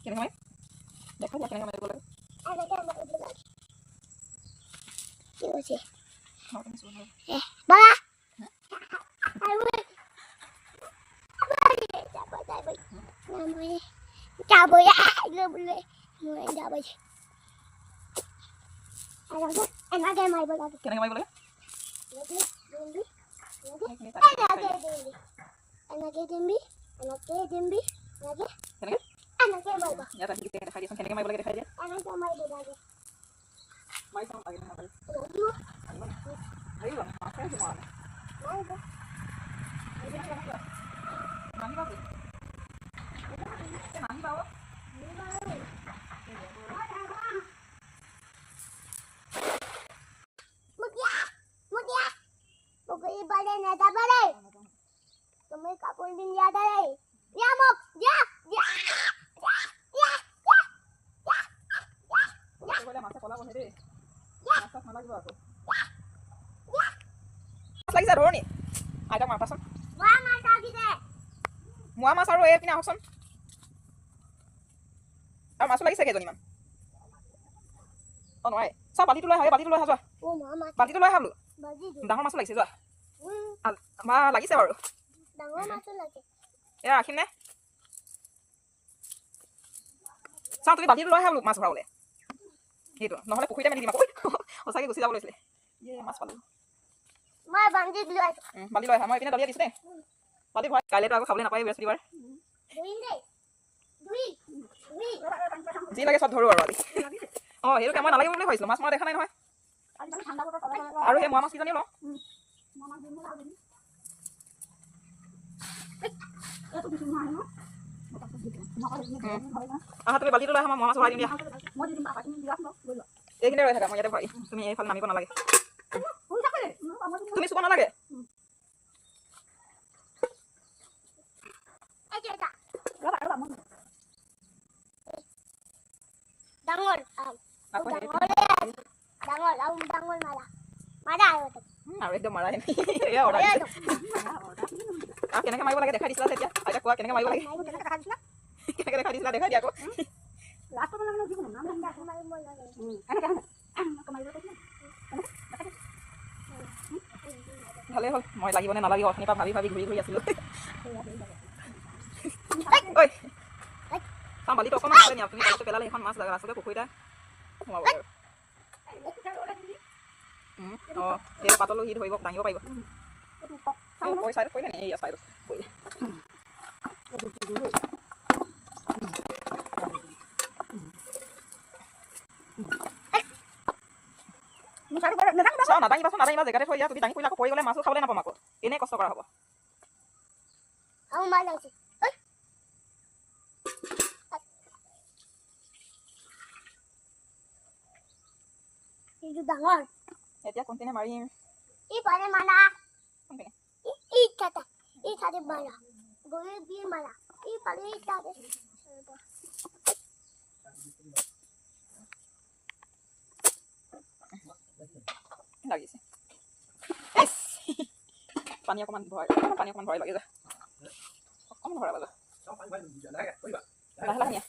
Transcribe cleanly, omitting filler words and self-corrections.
কেনেকৈ মাৰিম দেখা দিয়া কেনেকৈ মাৰিব লাগে কি হৈছে এনেকে মাৰিব লাগে কেনেকৈ মাৰিব লাগে এনেকে দিবি এনেকে দিবি এনেকে কেনেকৈ এনেকে মাৰিব ইয়াত আহি দেখাই দিয়াচোন কেনেকৈ মাৰিব লাগে দেখাই দিয়া এনেকে মাৰিব লাগে মাৰি চাওঁ লাগে নহয় আহিব মাছে তোমাৰ নাহিবা নাহিবা তুমি কাপোৰ দিন দিয়া দাই দিয়া মোক দিয়া দিয়া মাছে পলাব হে দেই মাছ নালাগিব আকৌ মাছ লাগিছে ধৰণী আইতাক মাৰপাচোন মোৱা মাছ আৰু এইপিনে আহকচোন আৰু মাছো লাগিছে কেইজনীমান অঁ নোৱাৰে চোৱা বাল্টিটো লৈ আহা বাল্টিটো লৈ আহা যোৱা বাল্টিটো লৈ আহা বোলো ডাঙৰ মাছো লাগিছে যোৱা মা লাগিছে বাৰু এয়া ৰাখিম নে চাওঁ তুমি বাল্টিটো লৈ আহা বোলো মাছ ভৰাবলৈ সেইটো নহ'লে পুখুৰীতে মেলি দিম আকৌ সঁচাকৈ গুচি যাব লৈছিলে মাছ পালোঁ বাল্টি লৈ আহা মই এইপিনে দলিয়াই দিছোঁ দেই বাল্টি ভৰাই কাইলৈতো আকৌ খাবলৈ নাপায় বৃহস্পতিবাৰ যি লাগে চব ধৰোঁ আৰু আজি অঁ সেইটো মই নালাগিব বুলি ভাবিছিলোঁ মাছ মৰা দেখা নাই নহয় আৰু সেই মোৱা মাছ কিজনীও লওঁ আহা তুমি বাল্টিটো লৈ আহা মই মোৱা মাছ ভৰাই দিম দিয়া এইখিনিতে ৰৈ থাকা মই ইয়াতে ভৰাই তুমি এইফালে নামিব নালাগে তুমি চুব নালাগে আৰু একদম মাৰা এয়া অৰ্ডাৰ কেনেকৈ মাৰিব লাগে দেখাই দিছিলা এতিয়া আইতা কোৱা কেনেকৈ মাৰিব লাগে কেনেকৈ দেখাই দিছিলা দেখাই দিয়া আকৌ ভালেই হ'ল মই লাগিব নে নালাগিব অথনিৰ পৰা ভাবি ভাবি ঘূৰি ঘূৰি আছিলোঁ ঐ চাওঁ বালিটো অকণমান আছে নি আপুনি বালিটো পেলালে এখন মাছ আচলতে পুখুৰীতে সোমাব আৰু অঁ এই পাতলো সি ধৰিব দাঙিব পাৰিব কৈ চাইডত পৰিলে নি এই চাইডত পৰিলে চাওঁ নাদাঙিবাচোন নাদাঙিবা জেগাতে থৈ দিয়া তুমি দাঙি পৰিলে আকৌ পৰি গ'লে মাছো খাবলৈ নাপাম আকৌ এনেই কষ্ট কৰা হ'ব ডাঙৰ এতিয়া কোনপিনে মাৰিম লাগিছে পানী অকণমান ভৰাই লাগে যা অকণমান ভৰাবা যা লাহে লাহে